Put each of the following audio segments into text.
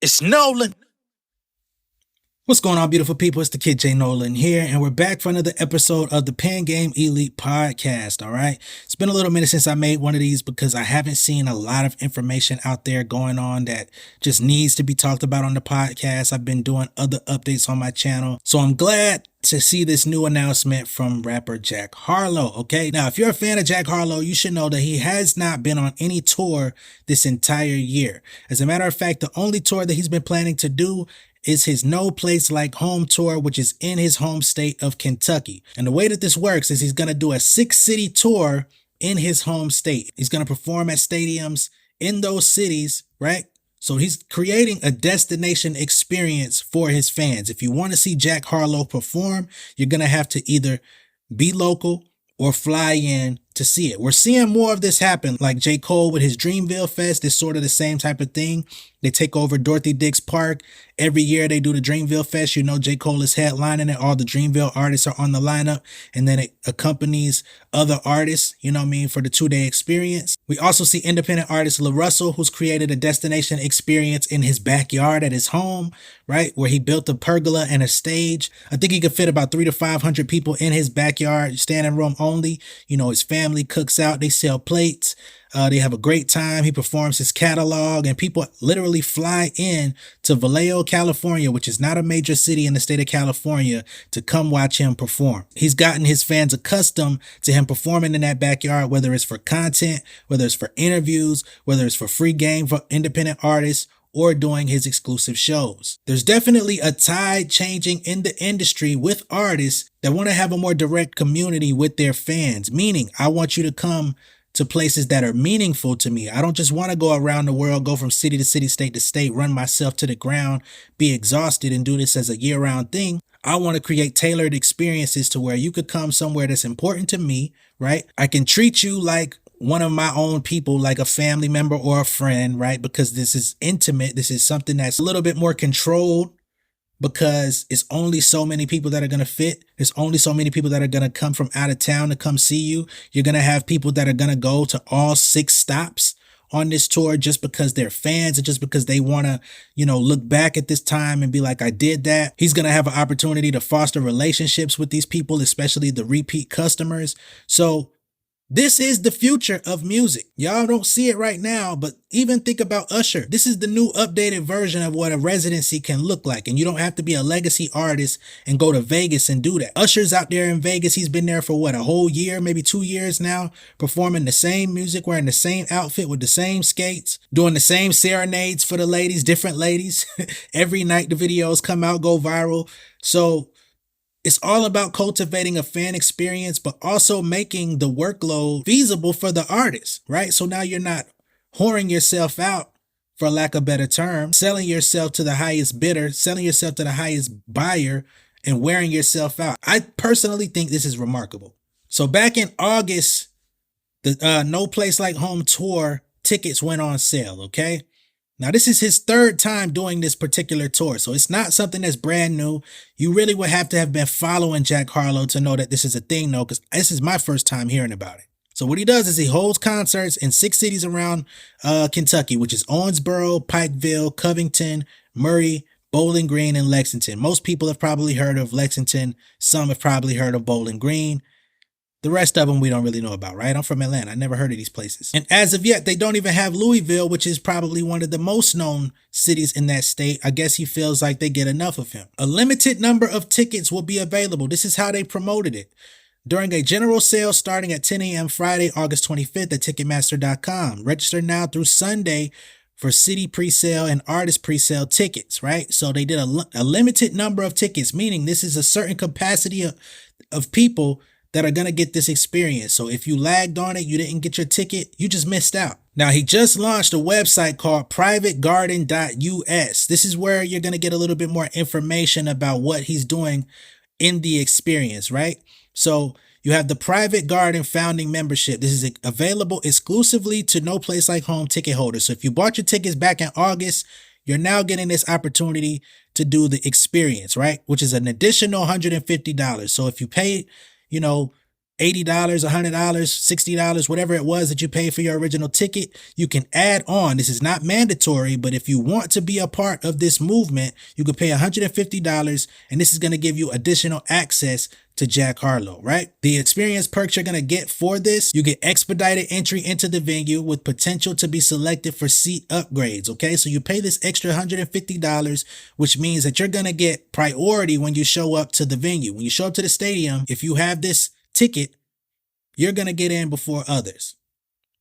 It's Nolan. What's going on, beautiful people? It's the kid J Nolan here, and we're back for another episode of the Pen Game Elite Podcast. All right, it's been a little minute since I made one of these because I haven't seen a lot of information out there going on that just needs to be talked about on the podcast. I've been doing other updates on my channel, so I'm glad to see this new announcement from rapper Jack Harlow. Okay, now if you're a fan of Jack Harlow, you should know that he has not been on any tour this entire year. As a matter of fact, the only tour that he's been planning to do is his No Place Like Home tour, which is in his home state of Kentucky. And the way that this works is he's going to do a 6-city tour in his home state. He's going to perform at stadiums in those cities, right? So he's creating a destination experience for his fans. If you want to see Jack Harlow perform, you're going to have to either be local or fly in to see it. We're seeing more of this happen, like J. Cole with his Dreamville Fest. It's sort of the same type of thing. They take over Dorothy Dix Park. Every year they do the Dreamville Fest. You know, J. Cole is headlining it. All the Dreamville artists are on the lineup. And then it accompanies other artists, you know what I mean, for the 2-day experience. We also see independent artist La Russell, who's created a destination experience in his backyard at his home, right? Where he built a pergola and a stage. I think he could fit about 300 to 500 people in his backyard, standing room only. You know, his family cooks out, they sell plates. They have a great time. He performs his catalog, and people literally fly in to Vallejo, California, which is not a major city in the state of California, to come watch him perform. He's gotten his fans accustomed to him performing in that backyard, whether it's for content, whether it's for interviews, whether it's for free game for independent artists, or doing his exclusive shows. There's definitely a tide changing in the industry with artists that want to have a more direct community with their fans, meaning I want you to come to places that are meaningful to me. I don't just want to go around the world, go from city to city, state to state, run myself to the ground, be exhausted, and do this as a year-round thing. I want to create tailored experiences to where you could come somewhere that's important to me, right? I can treat you like one of my own people, like a family member or a friend, right? Because this is intimate. This is something that's a little bit more controlled, because it's only so many people that are going to fit. There's only so many people that are going to come from out of town to come see you. You're going to have people that are going to go to all 6 stops on this tour just because they're fans and just because they want to, you know, look back at this time and be like, I did that. He's going to have an opportunity to foster relationships with these people, especially the repeat customers. So this is the future of music. Y'all don't see it right now, but even think about Usher. This is the new updated version of what a residency can look like. And you don't have to be a legacy artist and go to Vegas and do that. Usher's out there in Vegas. He's been there for what, a whole year, maybe 2 years now, performing the same music, wearing the same outfit with the same skates, doing the same serenades for the ladies, different ladies. Every night the videos come out, go viral. So it's all about cultivating a fan experience, but also making the workload feasible for the artist, right? So now you're not whoring yourself out, for lack of a better term, selling yourself to the highest bidder, selling yourself to the highest buyer, and wearing yourself out. I personally think this is remarkable. So back in August, the No Place Like Home tour tickets went on sale, okay? Now, this is his 3rd time doing this particular tour, so it's not something that's brand new. You really would have to have been following Jack Harlow to know that this is a thing, though, because this is my first time hearing about it. So what he does is he holds concerts in 6 cities around Kentucky, which is Owensboro, Pikeville, Covington, Murray, Bowling Green, and Lexington. Most people have probably heard of Lexington. Some have probably heard of Bowling Green. The rest of them we don't really know about, right? I'm from Atlanta. I never heard of these places. And as of yet, they don't even have Louisville, which is probably one of the most known cities in that state. I guess he feels like they get enough of him. A limited number of tickets will be available. This is how they promoted it. During a general sale starting at 10 a.m. Friday, August 25th at Ticketmaster.com. Register now through Sunday for city presale and artist presale tickets, right? So they did a limited number of tickets, meaning this is a certain capacity of people that are going to get this experience. So if you lagged on it, you didn't get your ticket, you just missed out. Now, he just launched a website called privategarden.us. This is where you're going to get a little bit more information about what he's doing in the experience, right? So you have the Private Garden founding membership. This is available exclusively to No Place Like Home ticket holders. So if you bought your tickets back in August, you're now getting this opportunity to do the experience, right? Which is an additional $150. So if you paid, you know, $80, $100, $60, whatever it was that you paid for your original ticket, you can add on. This is not mandatory, but if you want to be a part of this movement, you can pay $150, and this is going to give you additional access to Jack Harlow, right? The experience perks you're going to get for this, you get expedited entry into the venue with potential to be selected for seat upgrades, okay? So you pay this extra $150, which means that you're going to get priority when you show up to the venue. When you show up to the stadium, if you have this ticket, you're going to get in before others.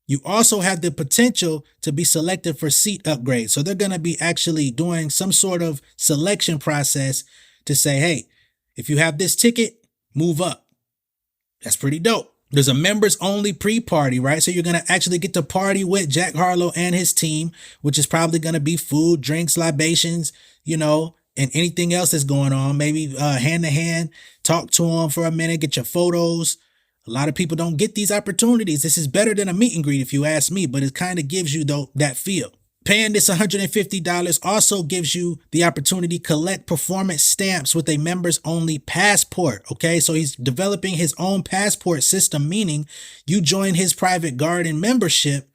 You also have the potential to be selected for seat upgrades. So they're going to be actually doing some sort of selection process to say, hey, if you have this ticket, move up. That's pretty dope. There's a members only pre-party, right? So you're going to actually get to party with Jack Harlow and his team, which is probably going to be food, drinks, libations, and anything else that's going on. Maybe hand to hand, talk to them for a minute, get your photos. A lot of people don't get these opportunities. This is better than a meet and greet if you ask me, but it kind of gives you that feel. Paying this $150 also gives you the opportunity to collect performance stamps with a members only passport. Okay, so he's developing his own passport system, meaning you join his private garden membership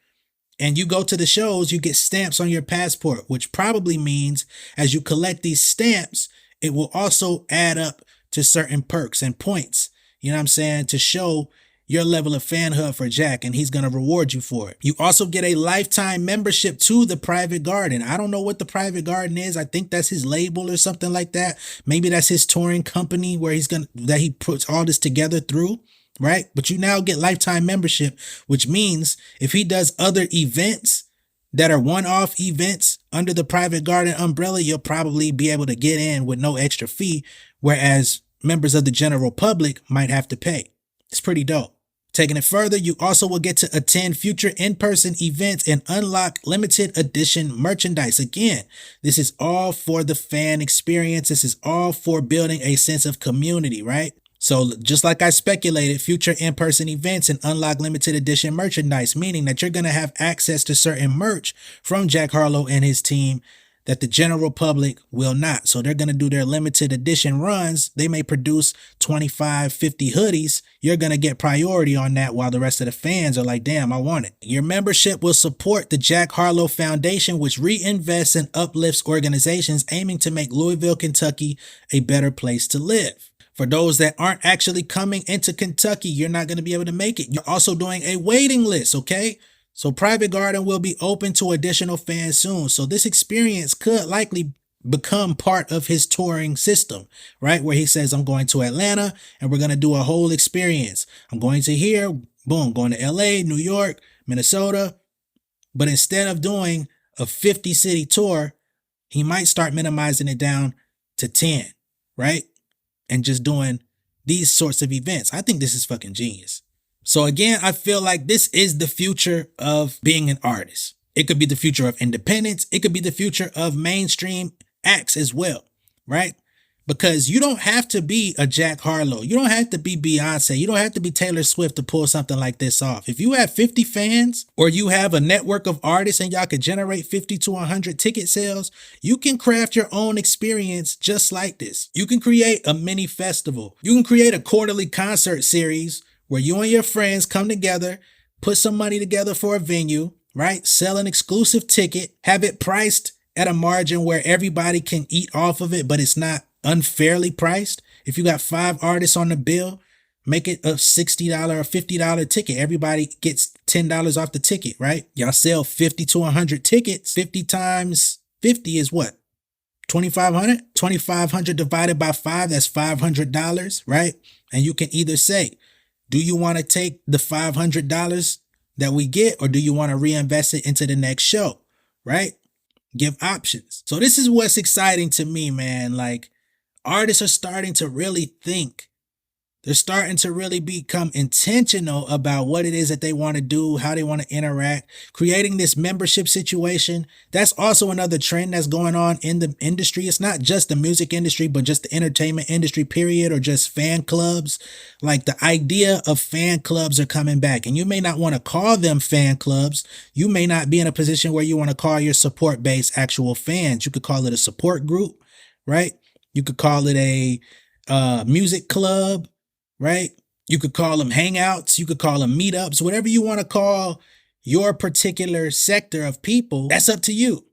and you go to the shows, you get stamps on your passport, which probably means as you collect these stamps, it will also add up to certain perks and points, you know what I'm saying, to show your level of fanhood for Jack, and he's going to reward you for it. You also get a lifetime membership to the private garden. I don't know what the private garden is. I think that's his label or something like that. Maybe that's his touring company where that he puts all this together through, right? But you now get lifetime membership, which means if he does other events that are one-off events under the private garden umbrella, you'll probably be able to get in with no extra fee, whereas members of the general public might have to pay. It's pretty dope. Taking it further, you also will get to attend future in-person events and unlock limited edition merchandise. Again, this is all for the fan experience. This is all for building a sense of community, right? So just like I speculated, future in-person events and unlock limited edition merchandise, meaning that you're going to have access to certain merch from Jack Harlow and his team that the general public will not. So they're going to do their limited edition runs. They may produce 25, 50 hoodies. You're going to get priority on that while the rest of the fans are like, damn, I want it. Your membership will support the Jack Harlow Foundation, which reinvests and uplifts organizations aiming to make Louisville, Kentucky a better place to live. For those that aren't actually coming into Kentucky, you're not going to be able to make it. You're also doing a waiting list, okay? So Private Garden will be open to additional fans soon. So this experience could likely become part of his touring system, right? Where he says, I'm going to Atlanta and we're going to do a whole experience. I'm going to here, boom, going to LA, New York, Minnesota. But instead of doing a 50 city tour, he might start minimizing it down to 10, right? And just doing these sorts of events. I think this is fucking genius. So again, I feel like this is the future of being an artist. It could be the future of independence. It could be the future of mainstream acts as well, right? Because you don't have to be a Jack Harlow. You don't have to be Beyonce. You don't have to be Taylor Swift to pull something like this off. If you have 50 fans or you have a network of artists and y'all could generate 50 to 100 ticket sales, you can craft your own experience just like this. You can create a mini festival. You can create a quarterly concert series where you and your friends come together, put some money together for a venue, right? Sell an exclusive ticket, have it priced at a margin where everybody can eat off of it, but it's not unfairly priced. If you got 5 artists on the bill, make it a $60 or $50 ticket. Everybody gets $10 off the ticket, right? Y'all sell 50 to 100 tickets. 50 times 50 is what? 2,500? 2,500 divided by 5, that's $500, right? And you can either say, do you want to take the $500 that we get, or do you want to reinvest it into the next show, right? Give options. So this is what's exciting to me, man. Like, artists are starting to really think. They're starting to really become intentional about what it is that they want to do, how they want to interact, creating this membership situation. That's also another trend that's going on in the industry. It's not just the music industry, but just the entertainment industry, period, or just fan clubs. Like, the idea of fan clubs are coming back, and you may not want to call them fan clubs. You may not be in a position where you want to call your support base actual fans. You could call it a support group, right? You could call it a music club, right? You could call them hangouts, you could call them meetups, whatever you want to call your particular sector of people, that's up to you.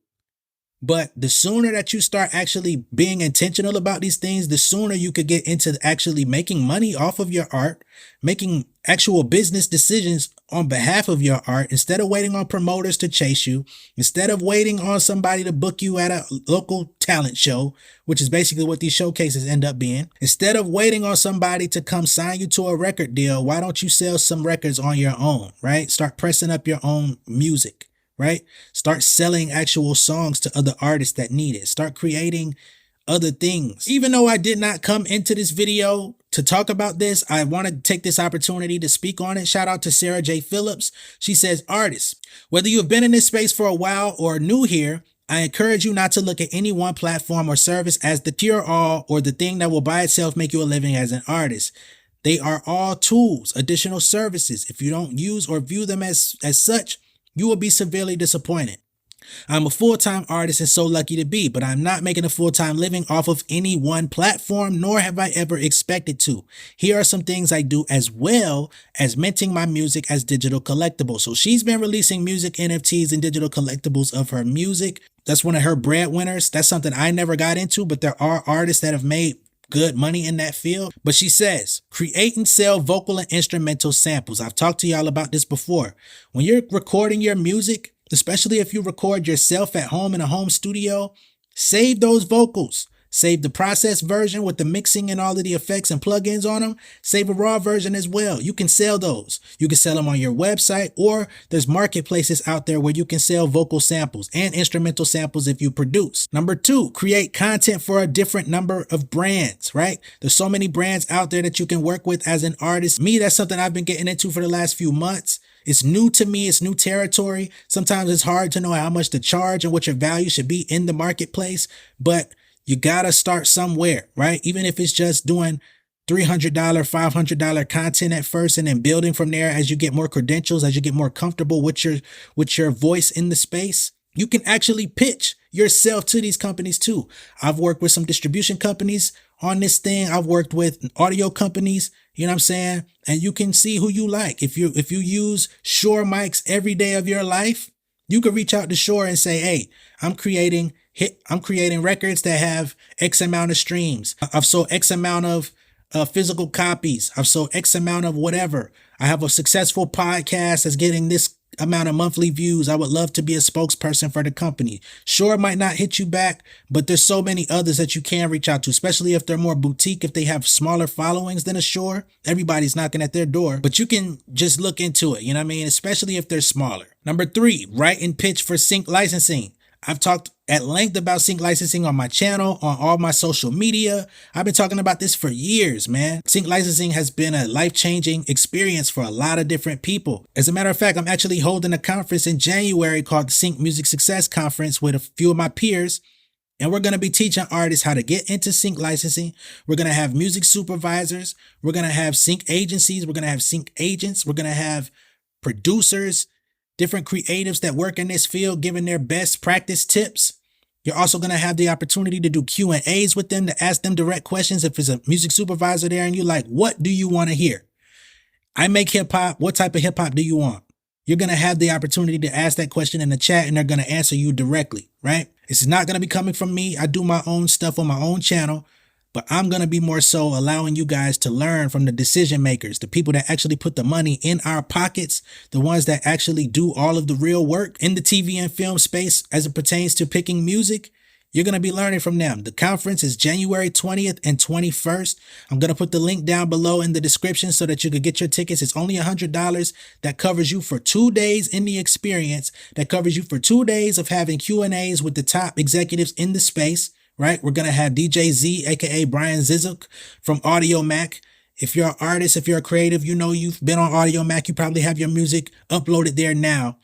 But the sooner that you start actually being intentional about these things, the sooner you could get into actually making money off of your art, making actual business decisions on behalf of your art, instead of waiting on promoters to chase you, instead of waiting on somebody to book you at a local talent show, which is basically what these showcases end up being. Instead of waiting on somebody to come sign you to a record deal, why don't you sell some records on your own, right? Start pressing up your own music. Right? Start selling actual songs to other artists that need it. Start creating other things. Even though I did not come into this video to talk about this, I want to take this opportunity to speak on it. Shout out to Sarah J. Phillips. She says, artists, whether you have been in this space for a while or new here, I encourage you not to look at any one platform or service as the cure-all or the thing that will by itself make you a living as an artist. They are all tools, additional services. If you don't use or view them as such, you will be severely disappointed. I'm a full-time artist and so lucky to be, but I'm not making a full-time living off of any one platform, nor have I ever expected to. Here are some things I do, as well as minting my music as digital collectibles. So she's been releasing music NFTs and digital collectibles of her music. That's one of her breadwinners. That's something I never got into, but there are artists that have made good money in that field. But she says, create and sell vocal and instrumental samples. I've talked to y'all about this before. When you're recording your music, especially if you record yourself at home in a home studio, save those vocals. Save the processed version with the mixing and all of the effects and plugins on them. Save a raw version as well. You can sell those. You can sell them on your website, or there's marketplaces out there where you can sell vocal samples and instrumental samples if you produce. Number 2, create content for a different number of brands, right? There's so many brands out there that you can work with as an artist. Me, that's something I've been getting into for the last few months. It's new to me. It's new territory. Sometimes it's hard to know how much to charge and what your value should be in the marketplace, but you gotta start somewhere, right? Even if it's just doing $300, $500 content at first, and then building from there as you get more credentials, as you get more comfortable with your voice in the space. You can actually pitch yourself to these companies too. I've worked with some distribution companies on this thing. I've worked with audio companies, you know what I'm saying? And you can see who you like. If you use Shure mics every day of your life, you could reach out to Shure and say, hey, I'm creating records that have X amount of streams. I've sold X amount of physical copies. I've sold X amount of whatever. I have a successful podcast that's getting this amount of monthly views. I would love to be a spokesperson for the company. Sure, it might not hit you back, but there's so many others that you can reach out to, especially if they're more boutique, if they have smaller followings than a Shure. Everybody's knocking at their door, but you can just look into it. You know what I mean? Especially if they're smaller. Number 3, write and pitch for sync licensing. I've talked at length about sync licensing on my channel, on all my social media. I've been talking about this for years, man. Sync licensing has been a life-changing experience for a lot of different people. As a matter of fact, I'm actually holding a conference in January called the Sync Music Success Conference with a few of my peers. And we're going to be teaching artists how to get into sync licensing. We're going to have music supervisors. We're going to have sync agencies. We're going to have sync agents. We're going to have producers, different creatives that work in this field, giving their best practice tips. You're also going to have the opportunity to do Q&As with them, to ask them direct questions. If there's a music supervisor there and you're like, what do you want to hear? I make hip hop. What type of hip hop do you want? You're going to have the opportunity to ask that question in the chat, and they're going to answer you directly, right? It's not going to be coming from me. I do my own stuff on my own channel, but I'm going to be more so allowing you guys to learn from the decision makers, the people that actually put the money in our pockets, the ones that actually do all of the real work in the TV and film space as it pertains to picking music. You're going to be learning from them. The conference is January 20th and 21st. I'm going to put the link down below in the description so that you could get your tickets. It's only $100. That covers you for 2 days in the experience. That covers you for 2 days of having Q&As with the top executives in the space. Right? We're going to have DJ Z, aka Brian Zizuk from Audio Mac. If you're an artist, if you're a creative, you know you've been on Audio Mac, you probably have your music uploaded there now.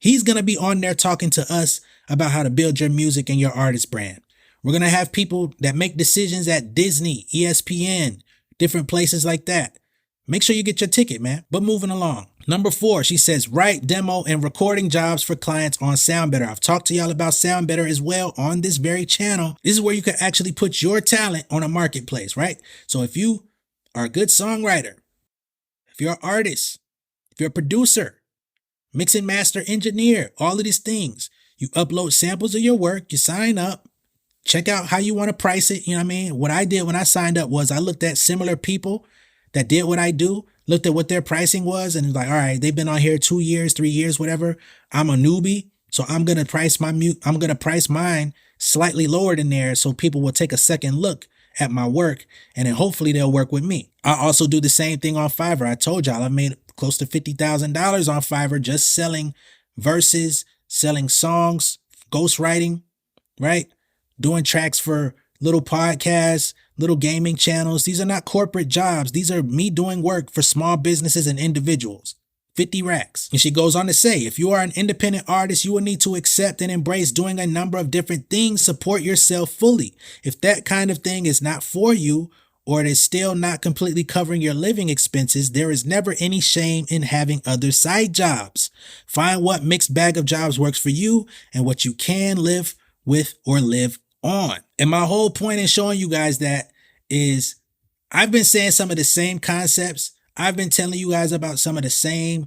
He's going to be on there talking to us about how to build your music and your artist brand. We're going to have people that make decisions at Disney, ESPN, different places like that. Make sure you get your ticket, man. But moving along. Number 4, she says, write, demo, and recording jobs for clients on SoundBetter. I've talked to y'all about SoundBetter as well on this very channel. This is where you can actually put your talent on a marketplace, right? So if you are a good songwriter, you're an artist, if you're a producer, mix and master engineer, all of these things, you upload samples of your work, you sign up, check out how you want to price it. You know what I mean? What I did when I signed up was I looked at similar people that did what I do, looked at what their pricing was, and like, all right, they've been on here 2 years, 3 years, whatever. I'm a newbie, so I'm gonna price mine slightly lower than theirs, so people will take a second look at my work, and then hopefully they'll work with me. I also do the same thing on Fiverr. I told y'all I've made close to $50,000 on Fiverr just selling verses, selling songs, ghostwriting, right? Doing tracks for little podcasts, little gaming channels. These are not corporate jobs. These are me doing work for small businesses and individuals. 50 racks. And she goes on to say, if you are an independent artist, you will need to accept and embrace doing a number of different things. Support yourself fully. If that kind of thing is not for you, or it is still not completely covering your living expenses, there is never any shame in having other side jobs. Find what mixed bag of jobs works for you and what you can live with or live on. And my whole point in showing you guys that is I've been saying some of the same concepts. I've been telling you guys about some of the same,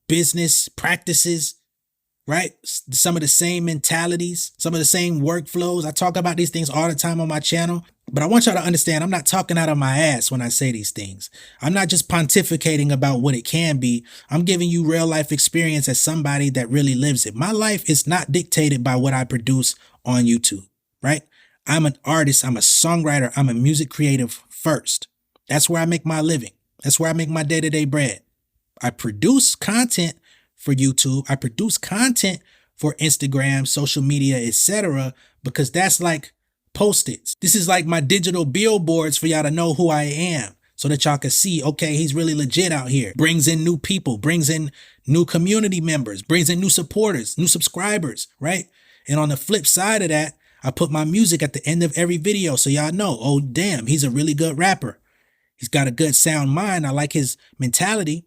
business practices, right? Some of the same mentalities, some of the same workflows. I talk about these things all the time on my channel, but I want y'all to understand I'm not talking out of my ass when I say these things. I'm not just pontificating about what it can be. I'm giving you real life experience as somebody that really lives it. My life is not dictated by what I produce on YouTube, right? I'm an artist. I'm a songwriter. I'm a music creative first. That's where I make my living. That's where I make my day-to-day bread. I produce content for YouTube. I produce content for Instagram, social media, etc. because that's like Post-its. This is like my digital billboards for y'all to know who I am so that y'all can see, okay, he's really legit out here. Brings in new people, brings in new community members, brings in new supporters, new subscribers, right? And on the flip side of that, I put my music at the end of every video so y'all know, oh, damn, he's a really good rapper. He's got a good sound mind. I like his mentality.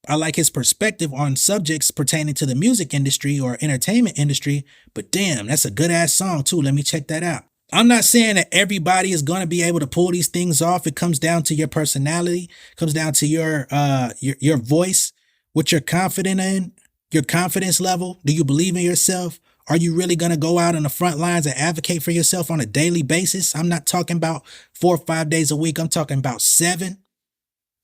I like his perspective on subjects pertaining to the music industry or entertainment industry. But damn, that's a good ass song too. Let me check that out. I'm not saying that everybody is going to be able to pull these things off. It comes down to your personality. It comes down to your voice, what you're confident in, your confidence level. Do you believe in yourself? Are you really going to go out on the front lines and advocate for yourself on a daily basis? I'm not talking about 4 or 5 days a week. I'm talking about 7.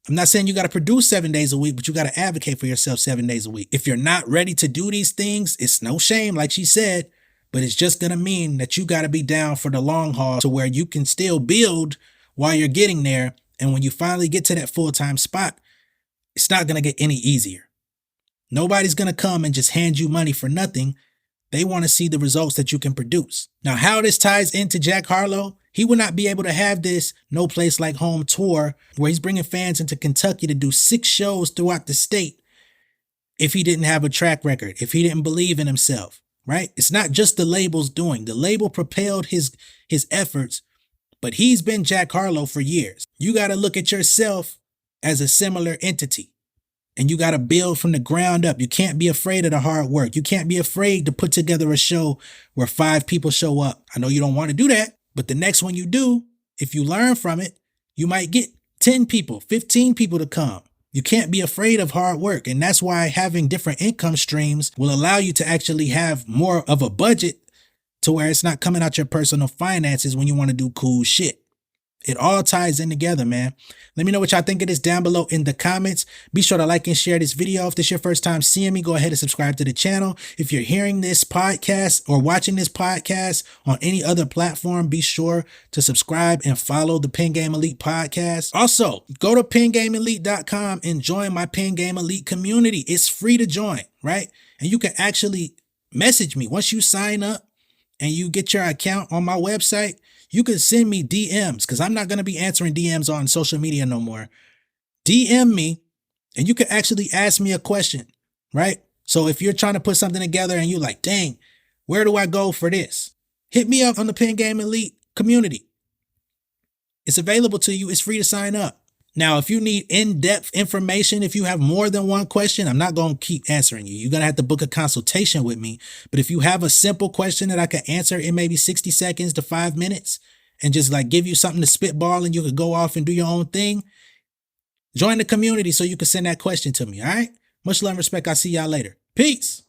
I'm not saying you got to produce 7 days a week, but you got to advocate for yourself 7 days a week. If you're not ready to do these things, it's no shame, like she said, but it's just going to mean that you got to be down for the long haul to where you can still build while you're getting there. And when you finally get to that full-time spot, it's not going to get any easier. Nobody's going to come and just hand you money for nothing. They want to see the results that you can produce. Now, how this ties into Jack Harlow, he would not be able to have this No Place Like Home tour where he's bringing fans into Kentucky to do 6 shows throughout the state if he didn't have a track record, if he didn't believe in himself, right? It's not just the label's doing. The label propelled his efforts, but he's been Jack Harlow for years. You got to look at yourself as a similar entity. And you got to build from the ground up. You can't be afraid of the hard work. You can't be afraid to put together a show where 5 people show up. I know you don't want to do that, but the next one you do, if you learn from it, you might get 10 people, 15 people to come. You can't be afraid of hard work. And that's why having different income streams will allow you to actually have more of a budget to where it's not coming out your personal finances when you want to do cool shit. It all ties in together, man. Let me know what y'all think of this down below in the comments. Be sure to like and share this video. If this is your first time seeing me, go ahead and subscribe to the channel. If you're hearing this podcast or watching this podcast on any other platform, be sure to subscribe and follow the Pen Game Elite podcast. Also, go to pengameelite.com and join my Pen Game Elite community. It's free to join, right? And you can actually message me once you sign up and you get your account on my website. You can send me DMs because I'm not going to be answering DMs on social media no more. DM me and you can actually ask me a question, right? So if you're trying to put something together and you're like, dang, where do I go for this? Hit me up on the Pen Game Elite community. It's available to you. It's free to sign up. Now, if you need in-depth information, if you have more than one question, I'm not going to keep answering you. You're going to have to book a consultation with me. But if you have a simple question that I can answer in maybe 60 seconds to 5 minutes and just like give you something to spitball and you could go off and do your own thing, Join the community so you can send that question to me, all right? Much love and respect. I'll see y'all later. Peace.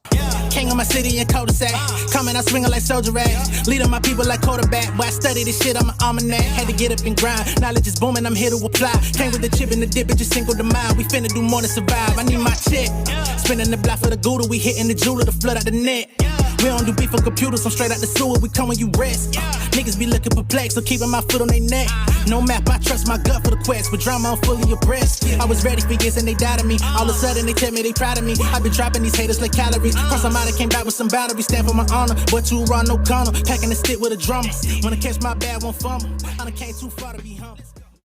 King of my city and cul-de-sac. Coming out swinging like soldier rag. Leading my people like quarterback. Boy, I study this shit, I'm an almanac. Had to get up and grind. Knowledge is booming, I'm here to apply. Came with the chip and the dip, it just single the mind. We finna do more than survive. I need my check. Spinning the block for the Gouda. We hitting the jeweler to flood out the net. We don't do beef for computers, I'm straight out the sewer. We come when you rest. Niggas be looking perplexed, so keeping my foot on their neck. No map, I trust my gut for the quest. With drama, I'm fully abreast. I was ready for years and they died of me. All of a sudden, they tell me they proud of me. I been dropping these haters like calories. Cross them out, I came back with some boundaries. Stand for my honor, but you run no gunner. Packing the stick with a drummer. Wanna catch my bad, won't fumble. I done came too far to be humble.